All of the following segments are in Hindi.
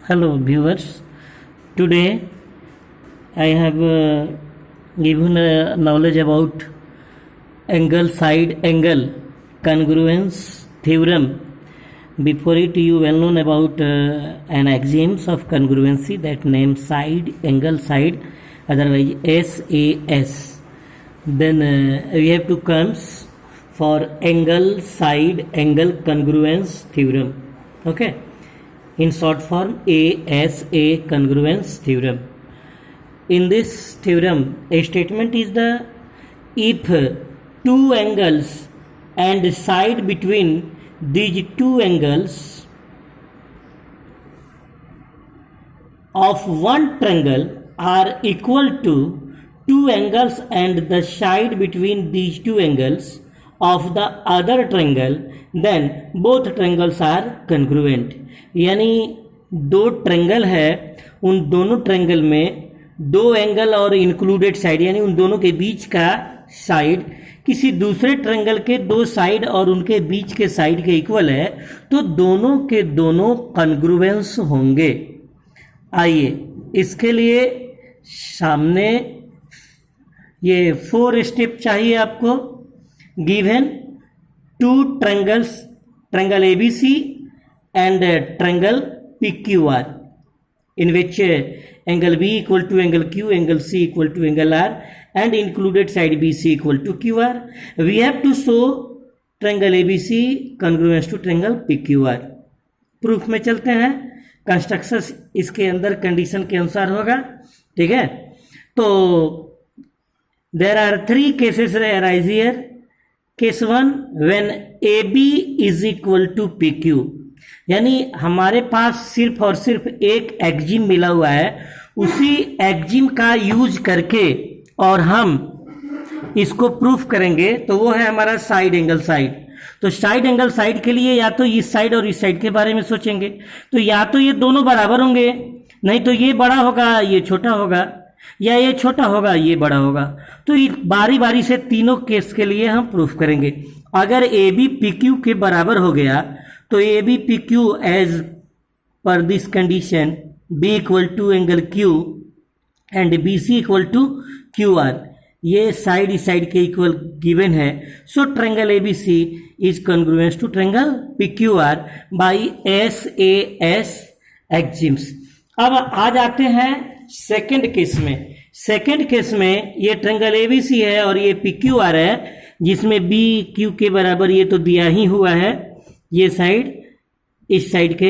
Hello viewers, today I have given knowledge about angle side angle congruence theorem. Before it you well known about an axioms of congruency that name side angle side, otherwise SAS. Then we have two terms for angle side angle congruence theorem. Okay, in short form ASA congruence theorem. In this theorem, a statement is the if two angles and side between these two angles of one triangle are equal to two angles and the side between these two angles of the other triangle, then both triangles are congruent. यानी दो ट्रायंगल है, उन दोनों ट्रायंगल में दो एंगल और इंक्लूडेड साइड यानी उन दोनों के बीच का साइड किसी दूसरे ट्रायंगल के दो साइड और उनके बीच के साइड के इक्वल है, तो दोनों के दोनों कॉन्ग्रुएंस होंगे. आइए इसके लिए सामने ये 4 स्टेप चाहिए आपको. Given two triangles, triangle ABC and triangle PQR, in which angle B equal to angle Q, angle C equal to angle R, and included side BC equal to QR. We have to show triangle ABC congruence to triangle PQR. Proof में चलते हैं. कंस्ट्रक्शन इसके अंदर कंडीशन के अनुसार होगा. ठीक है, तो there are 3 cases arise here. Case 1, when AB is equal to PQ, यानी हमारे पास सिर्फ और सिर्फ एक एक्जिम मिला हुआ है, उसी एक्जिम का यूज करके और हम इसको प्रूफ करेंगे, तो वो है हमारा साइड एंगल साइड. तो साइड एंगल साइड के लिए या तो इस साइड और इस साइड के बारे में सोचेंगे, तो या तो ये दोनों बराबर होंगे, नहीं तो ये बड़ा होगा ये छोटा होगा, या ये छोटा होगा ये बड़ा होगा. तो बारी बारी से तीनों केस के लिए हम प्रूफ करेंगे. अगर ए बी पी क्यू के बराबर हो गया तो A B P Q as per this condition B equal to angle Q and B C equal to Q R, ये साइड इस साइड के इक्वल गिवन है. So triangle A B C is congruence to triangle P Q R by S A S axioms. अब आ जाते हैं सेकेंड केस में. सेकेंड केस में ये ट्रायंगल ए बी सी है और ये पी क्यू आर है, जिसमें बी क्यू के बराबर ये तो दिया ही हुआ है, ये साइड इस साइड के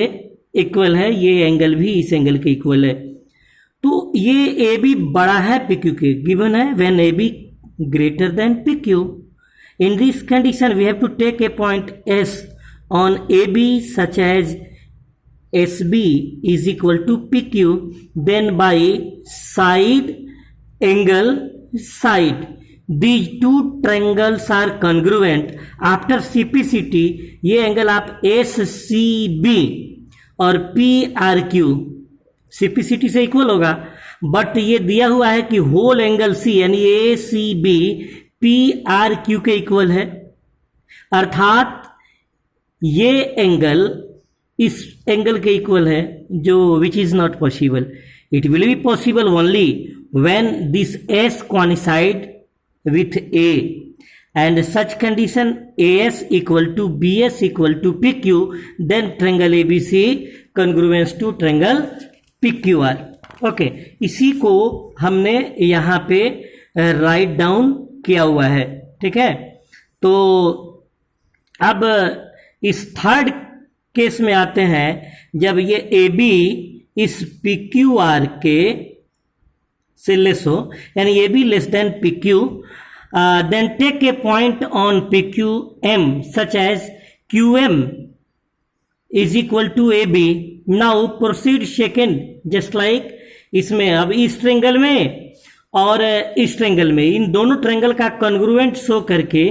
इक्वल है, ये एंगल भी इस एंगल के इक्वल है. तो ये ए बी बड़ा है पी क्यू के, गिवन है when A B greater than P Q. In this condition we have to take a point S on A B such as S B is equal to P Q, then by side angle side these two triangles are congruent. After CPCT ये एंगल आप SCB और PRQ CPCT से इक्वल होगा, बट ये दिया हुआ है कि होल एंगल C यानी ACB PRQ के इक्वल है. अर्थात ये एंगल इस एंगल के इक्वल है, जो which is not possible. It will be possible only when this S coincide with A, and such condition AS equal to BS equal to PQ, then triangle ABC congruence to triangle PQR. Okay, इसी को हमने यहाँ पे राइट डाउन किया हुआ है. ठीक है, तो अब इस थर्ड केस में आते हैं, जब ये AB इस PQR के से लेस हो, यानी A B less than P Q, then take a point on P Q M such as Q M is equal to A B. Now proceed second just like इसमें. अब इस ट्रायंगल में और इस ट्रायंगल में, इन दोनों ट्रायंगल का कॉन्ग्रुएंट शो करके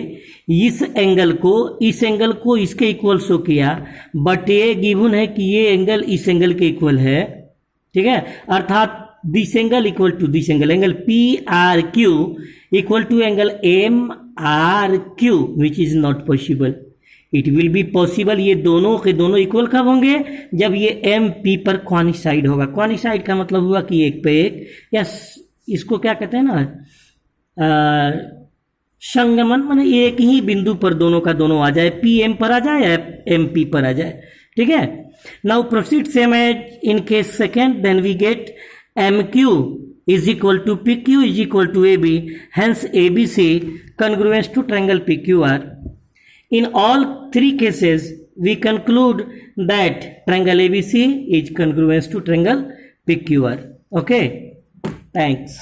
इस एंगल को इसके इक्वल शो किया, बट ये गिवन है कि ये एंगल इस एंगल के इक्वल है. ठीक है, अर्थात this angle equal to this angle PRQ equal to angle MRQ, which is not possible. It will be possible, ये दोनों के दोनों इक्वल कब होंगे, जब ये एम पी पर क्वानिसाइड होगा। क्वानिसाइड का मतलब हुआ कि एक पे एक, या इसको क्या कहते हैं ना, संगमन, माने एक ही बिंदु पर दोनों का दोनों आ जाए, पी एम पर आ जाए या एम पी पर आ जाए, ठीक है। Now proceed same as in case second, then we get M Q is equal to PQ is equal to AB, hence ABC congruent to triangle PQR. In all three cases, we conclude that triangle ABC is congruent to triangle PQR. Okay, thanks.